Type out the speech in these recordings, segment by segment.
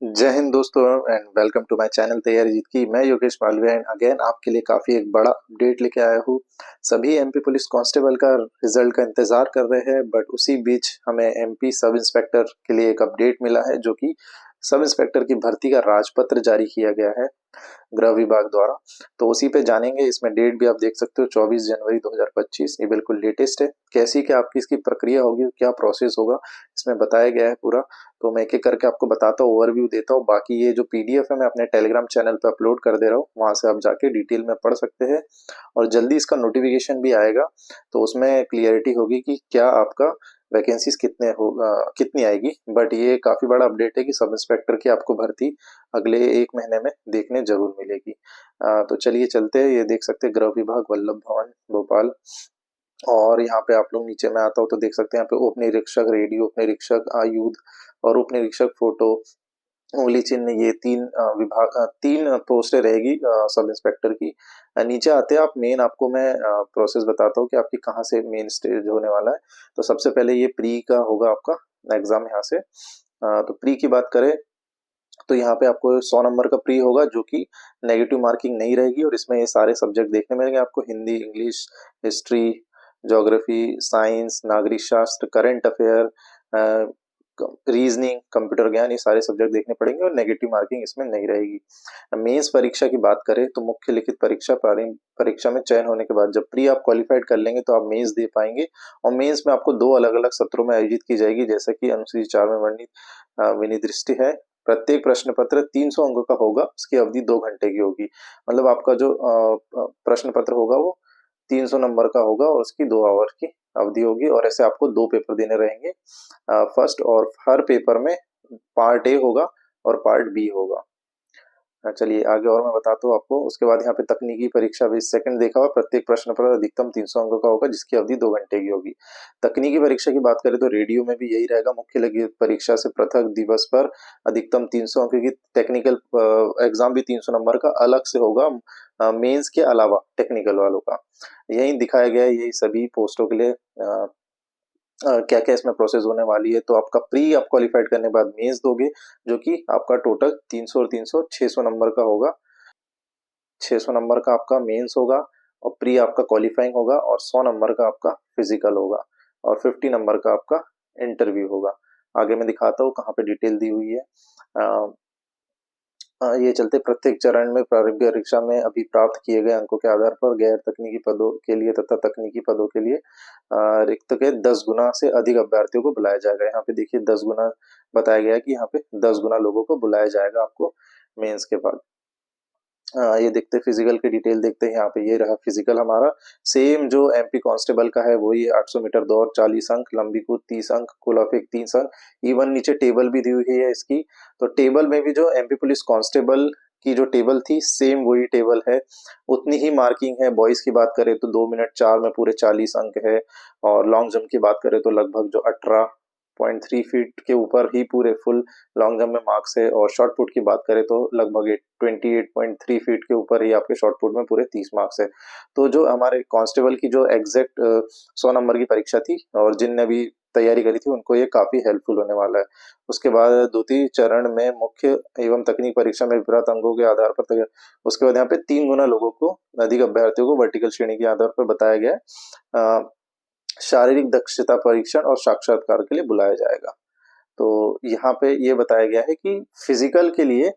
जय हिंद दोस्तों and welcome to my channel तैयारी जीत की। मैं योगेश मालवीय एंड अगेन आपके लिए काफ़ी एक बड़ा अपडेट लेके आया हूँ। सभी एमपी पुलिस कांस्टेबल का रिजल्ट का इंतज़ार कर रहे हैं, बट उसी बीच हमें एमपी सब इंस्पेक्टर के लिए एक अपडेट मिला है, जो कि सब इंस्पेक्टर की भर्ती का राजपत्र जारी किया गया है गृह विभाग द्वारा। तो उसी पे जानेंगे। इसमें डेट भी आप देख सकते हो 24 जनवरी 2025। ये बिल्कुल लेटेस्ट है। कैसी क्या आपकी इसकी प्रक्रिया होगी, क्या प्रोसेस होगा, इसमें बताया गया है पूरा। तो मैं एक एक करके आपको बताता हूँ, ओवरव्यू देता हूँ। बाकी ये जो पीडीएफ है मैं अपने टेलीग्राम चैनल पे अपलोड कर दे रहा हूँ, वहां से आप जाके डिटेल में पढ़ सकते हैं। और जल्दी इसका नोटिफिकेशन भी आएगा, तो उसमें क्लियरिटी होगी कि क्या आपका वैकेंसीज कितनी आएगी। बट ये काफी बड़ा अपडेट है कि सब इंस्पेक्टर की आपको भर्ती अगले एक महीने में देखने जरूर मिलेगी। तो चलिए चलते हैं। ये देख सकते हैं गृह विभाग, वल्लभ भवन, भोपाल। और यहाँ पे आप लोग नीचे में आता हो तो देख सकते हैं यहाँ पे उप निरीक्षक रेडियो, उप निरीक्षक आयुध और उप निरीक्षक फोटो, उंगली चिन्ह, ये तीन पोस्टें रहेगी सब इंस्पेक्टर की। नीचे आते हैं आप, मेन आपको मैं प्रोसेस बताता हूँ कि आपकी कहाँ से मेन स्टेज होने वाला है। तो सबसे पहले ये प्री का होगा आपका एग्जाम यहाँ से। तो प्री की बात करें तो यहाँ पे आपको 100 नंबर का प्री होगा, जो कि नेगेटिव मार्किंग नहीं रहेगी। और इसमें ये सारे सब्जेक्ट देखने मिलेंगे आपको: Hindi, English, history, geography, science, नागरिक शास्त्र, करंट अफेयर, रीजनिंग, कंप्यूटर ज्ञान, ये सारे सब्जेक्ट देखने पड़ेंगे और नेगेटिव मार्किंग इसमें नहीं रहेगी। मेंस परीक्षा की बात करें तो मुख्य लिखित परीक्षा, प्रारंभिक परीक्षा में चयन होने के बाद जब प्री आप क्वालिफाइड कर लेंगे तो आप मेंस दे पाएंगे। और मेंस में आपको दो अलग अलग सत्रों में आयोजित की जाएगी, जैसा कि अनुसूची 4 में वर्णित विनिर्दिष्ट है। प्रत्येक प्रश्न पत्र 300 अंकों का होगा, उसकी अवधि 2 घंटे की होगी। मतलब आपका जो प्रश्न पत्र होगा वो 300 नंबर का होगा और उसकी 2 आवर की अवधि होगी। और ऐसे आपको 2 पेपर देने रहेंगे, फर्स्ट। और हर पेपर में पार्ट ए होगा और पार्ट बी होगा। चलिए आगे और मैं बताता हूँ आपको। उसके बाद यहाँ पे तकनीकी परीक्षा भी सेकंड देखा हुआ, प्रत्येक प्रश्न पर अधिकतम 300 अंकों का होगा, जिसकी अवधि 2 घंटे की होगी। तकनीकी परीक्षा की बात करें तो रेडियो में भी यही रहेगा। मुख्य लिखित परीक्षा से पृथक दिवस पर अधिकतम 300 अंक की टेक्निकल एग्जाम भी 300 नंबर का अलग से होगा, मेंस के अलावा टेक्निकल वालों का। यही दिखाया गया है, यही सभी पोस्टों के लिए क्या क्या इसमें प्रोसेस होने वाली है। तो आपका प्री आप क्वालिफाइड करने के बाद मेंस दोगे, जो कि आपका टोटल 300 और 300 600 नंबर का होगा। 600 नंबर का आपका मेंस होगा और प्री आपका क्वालिफाइंग होगा, और 100 नंबर का आपका फिजिकल होगा, और 50 नंबर का आपका इंटरव्यू होगा। आगे मैं दिखाता हूँ कहाँ पे डिटेल दी हुई है। ये चलते प्रत्येक चरण में प्रारंभिक परीक्षा में अभी प्राप्त किए गए अंकों के आधार पर गैर तकनीकी पदों के लिए तथा तकनीकी पदों के लिए रिक्त के 10 गुना से अधिक अभ्यर्थियों को बुलाया जाएगा। यहाँ पे देखिए 10 गुना बताया गया है कि यहाँ पे 10 गुना लोगों को बुलाया जाएगा आपको मेंस के बाद। ये देखते फिजिकल की डिटेल देखते हैं। यहाँ पे ये रहा फिजिकल हमारा, सेम जो एमपी कांस्टेबल का है वही। 800 मीटर दौड़ 40 अंक, लंबी कूद 30 अंक, गोला फेंक 30 अंक। इवन नीचे टेबल भी दी हुई है इसकी। तो टेबल में भी जो एमपी पुलिस कांस्टेबल की जो टेबल थी, सेम वही टेबल है, उतनी ही मार्किंग है। बॉयज की बात करें तो 2 मिनट 4 में पूरे 40 अंक है। और लॉन्ग जंप की बात करें तो लगभग जो 18.3 फीट के ऊपर ही पूरे फुल लॉन्ग जंप में मार्क्स है। और शॉर्ट पुट की बात करें तो लगभग 28.3 फीट के ऊपर ही आपके शॉर्ट पुट में पूरे 30 मार्क्स है। तो जो हमारे कांस्टेबल की जो एग्जैक्ट 100 नंबर की परीक्षा थी, और जिनने भी तैयारी करी थी, उनको ये काफी हेल्पफुल होने वाला है। उसके बाद द्वितीय चरण में मुख्य एवं तकनीक परीक्षा में विपरीत अंकों के आधार पर उसके बाद यहाँ पे 3 गुना लोगों को, अधिक अभ्यर्थियों को वर्टिकल श्रेणी के आधार पर बताया गया है। शारीरिक दक्षता परीक्षण और साक्षात्कार के लिए बुलाया जाएगा। तो यहाँ पे ये बताया गया है कि फिजिकल के लिए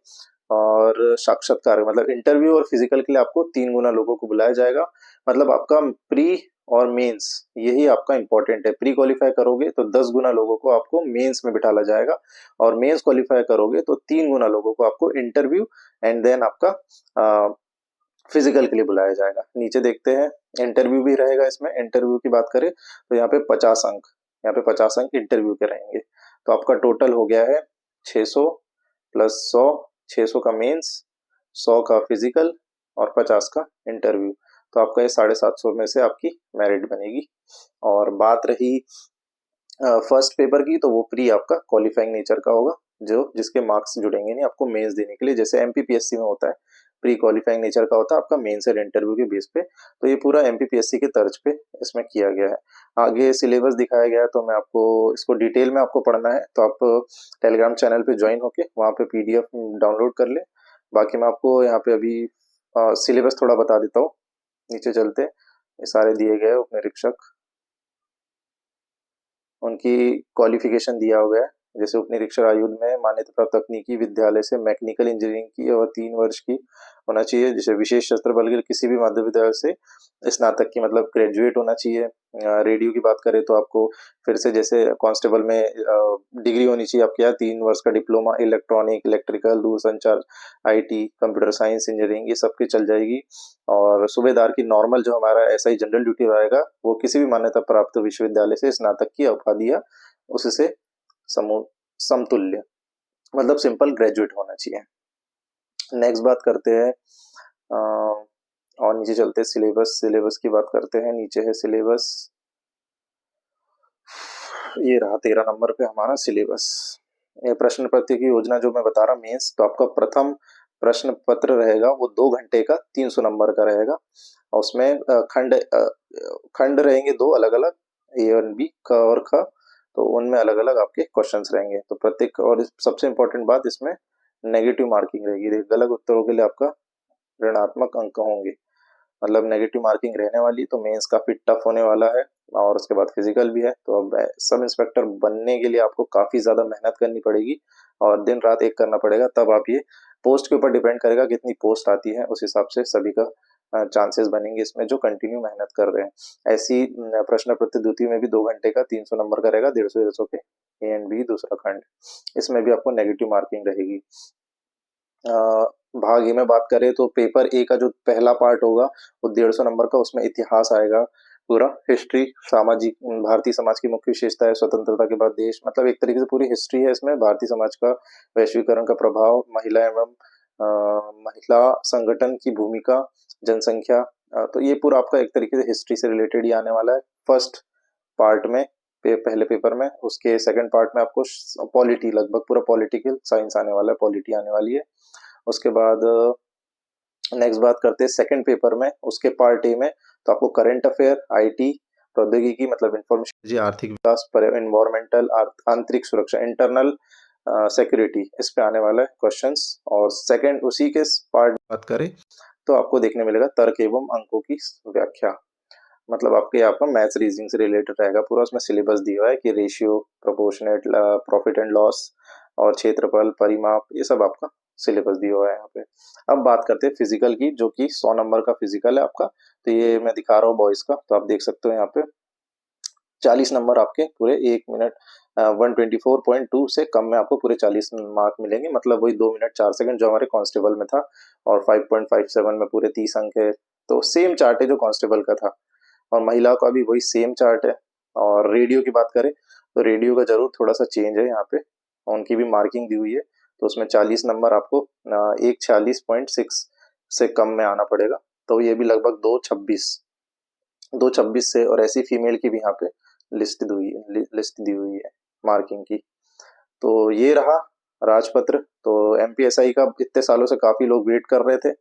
और साक्षात्कार, मतलब इंटरव्यू और फिजिकल के लिए आपको 3 गुना लोगों को बुलाया जाएगा। मतलब आपका प्री और मेंस यही आपका इंपॉर्टेंट है। प्री क्वालिफाई करोगे तो 10 गुना लोगों को आपको मेंस में बिठाला जाएगा, और मेंस क्वालिफाई करोगे तो 3 गुना लोगों को आपको इंटरव्यू एंड देन आपका फिजिकल के लिए बुलाया जाएगा। नीचे देखते हैं, इंटरव्यू भी रहेगा इसमें। इंटरव्यू की बात करें तो यहाँ पे 50 अंक, यहाँ पे 50 अंक इंटरव्यू के रहेंगे। तो आपका टोटल हो गया है 600 प्लस 100, 600 का मेंस, 100 का फिजिकल और 50 का इंटरव्यू। तो आपका ये 750 में से आपकी मेरिट बनेगी। और बात रही फर्स्ट पेपर की, तो वो प्री आपका क्वालिफाइंग नेचर का होगा, जो जिसके मार्क्स जुड़ेंगे नहीं आपको मेंस देने के लिए, जैसे एमपीपीएससी में होता है प्री क्वालिफाइंग नेचर का होता है, आपका मेंस एंड इंटरव्यू के बेस पे। तो ये पूरा एमपीपीएससी के तर्ज पे इसमें किया गया है। आगे सिलेबस दिखाया गया है, तो मैं आपको इसको डिटेल में आपको पढ़ना है तो आप टेलीग्राम चैनल पे ज्वाइन होके वहाँ पे पीडीएफ डाउनलोड कर ले। बाकी मैं आपको यहाँ पे अभी सिलेबस थोड़ा बता देता हूँ। नीचे चलते, ये सारे दिए गए उप निरीक्षक, उनकी क्वालिफिकेशन दिया हुआ है। जैसे उप निरीक्षक आयुध में मान्यता प्राप्त तकनीकी विद्यालय से मैकेनिकल इंजीनियरिंग की और 3 वर्ष की होना चाहिए। जैसे विशेष शस्त्र बल के किसी भी मध्य विद्यालय से स्नातक की मतलब ग्रेजुएट होना चाहिए। रेडियो की बात करें तो आपको फिर से जैसे कांस्टेबल में डिग्री होनी चाहिए आपके यहाँ 3 वर्ष का डिप्लोमा इलेक्ट्रॉनिक, इलेक्ट्रिकल, दूरसंचार, आईटी, कंप्यूटर साइंस, इंजीनियरिंग, ये सबकी चल जाएगी। और सूबेदार की नॉर्मल जो हमारा एसआई जनरल ड्यूटी रहेगा वो किसी भी मान्यता प्राप्त विश्वविद्यालय से स्नातक की उपाधि या उससे समतुल्य मतलब सिंपल ग्रेजुएट होना चाहिए। नेक्स्ट बात करते हैं और नीचे चलते हैं सिलेबस की बात करते हैं। नीचे है सिलेबस, ये रहा 13 नंबर पे हमारा सिलेबस। ये प्रश्न पत्र की योजना जो मैं बता रहा मेंस, तो आपका प्रथम प्रश्न पत्र रहेगा वो 2 घंटे का 300 नंबर का रहेगा। और उसमें खंड रहेंगे 2 अलग अलग, ए और बी, क और ख, तो उनमें अलग अलग आपके क्वेश्चंस रहेंगे। तो प्रत्येक, और सबसे इंपॉर्टेंट बात इसमें नेगेटिव मार्किंग रहेगी। गलत उत्तरों के लिए आपका ऋणात्मक अंक होंगे, मतलब नेगेटिव मार्किंग रहने वाली। तो मेंस काफी टफ होने वाला है और उसके बाद फिजिकल भी है। तो अब सब इंस्पेक्टर बनने के लिए आपको काफी ज्यादा मेहनत करनी पड़ेगी और दिन रात एक करना पड़ेगा, तब आप ये पोस्ट के ऊपर डिपेंड करेगा कितनी पोस्ट आती है, उस हिसाब से सभी का चांसेस बनेंगे इसमें जो कंटिन्यू मेहनत कर रहे हैं। ऐसी प्रश्न पत्र द्वितीय में भी 2 घंटे का 300 नंबर का रहेगा, 150 के ए एंड बी दूसरा खंड, इसमें भी आपको नेगेटिव मार्किंग रहेगी। भाग ए में बात करें तो पेपर ए का जो पहला पार्ट होगा वो 150 नंबर का, उसमें इतिहास आएगा पूरा, हिस्ट्री, सामाजिक, भारतीय समाज की मुख्य विशेषता है, स्वतंत्रता के बाद देश, मतलब एक तरीके से पूरी हिस्ट्री है इसमें। भारतीय समाज का वैश्वीकरण का प्रभाव, महिला एवं महिला संगठन की भूमिका, जनसंख्या, तो ये पूरा आपका एक तरीके से हिस्ट्री से रिलेटेड ही आने वाला है फर्स्ट पार्ट में, पहले पेपर में। उसके सेकंड पार्ट में आपको पॉलिटी, लगभग पूरा पॉलिटिकल साइंस आने वाला है, पॉलिटी आने वाली है। उसके बाद नेक्स्ट बात करते हैं सेकंड पेपर में, उसके पार्ट ए में तो आपको करंट अफेयर, आईटी, प्रौद्योगिकी मतलब इंफॉर्मेशन जी, आर्थिक विकास, एनवायरमेंटल, आंतरिक सुरक्षा, इंटरनल सिक्योरिटी, इस पे आने वाला है क्वेश्चंस। और सेकंड उसी के पार्ट बात करें तो आपको देखने मिलेगा तर्क एवं अंकों की व्याख्या, मतलब आपके यहाँ पर मैथ्स रीजनिंग से रिलेटेड रहेगा पूरा। उसमें सिलेबस दिया हुआ है कि ratio, proportionate, profit and loss और क्षेत्रफल, परिमाप, ये सब आपका सिलेबस दिया हुआ है यहाँ पे। अब बात करते हैं फिजिकल की, जो कि 100 नंबर का फिजिकल है आपका। तो ये मैं दिखा रहा हूँ बॉयज का, तो आप देख सकते हो यहाँ पे 40 नंबर आपके पूरे 1 मिनट 124.2 से कम में आपको पूरे 40 मार्क मिलेंगे, मतलब वही 2 मिनट 4 सेकंड जो हमारे कांस्टेबल में था। और 5.57 में पूरे 30 अंक है, तो सेम चार्ट है जो कांस्टेबल का था। और महिला का भी वही सेम चार्ट है। और रेडियो की बात करें तो रेडियो का जरूर थोड़ा सा चेंज है यहाँ पे, उनकी भी मार्किंग दी हुई है। तो उसमें 40 नंबर आपको 146.6 से कम में आना पड़ेगा, तो ये भी लगभग 226 से। और ऐसी फीमेल की भी यहाँ पे लिस्ट दी हुई है मार्किंग की। तो ये रहा राजपत्र। तो एमपीएसआई का इतने सालों से काफी लोग वेट कर रहे थे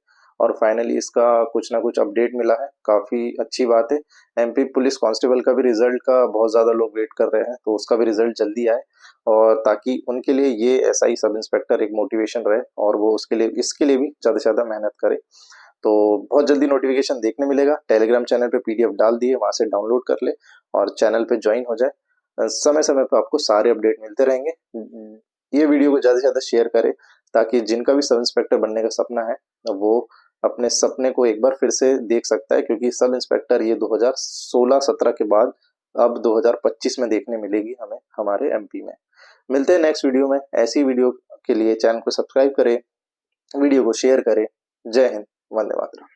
और फाइनली इसका कुछ ना कुछ अपडेट मिला है, काफी अच्छी बात है। एमपी पुलिस कांस्टेबल का भी रिजल्ट का बहुत ज्यादा लोग वेट कर रहे हैं, तो उसका भी रिजल्ट जल्दी आए, और ताकि उनके लिए ये एसआई सब इंस्पेक्टर एक मोटिवेशन रहे और वो उसके लिए इसके लिए भी ज्यादा से ज्यादा मेहनत करे। तो बहुत जल्दी नोटिफिकेशन देखने मिलेगा। टेलीग्राम चैनल पे पीडीएफ डाल दिए, वहां से डाउनलोड कर ले और चैनल पे ज्वाइन हो जाए। समय समय पर आपको सारे अपडेट मिलते रहेंगे। ये वीडियो को ज्यादा से ज्यादा शेयर करें ताकि जिनका भी सब इंस्पेक्टर बनने का सपना है वो अपने सपने को एक बार फिर से देख सकता है, क्योंकि सब इंस्पेक्टर ये 2016-17 के बाद अब 2025 में देखने मिलेगी हमें हमारे एमपी में। मिलते हैं नेक्स्ट वीडियो में। ऐसी वीडियो के लिए चैनल को सब्सक्राइब करें, वीडियो को शेयर करें। जय हिंद, वंदे मातरम।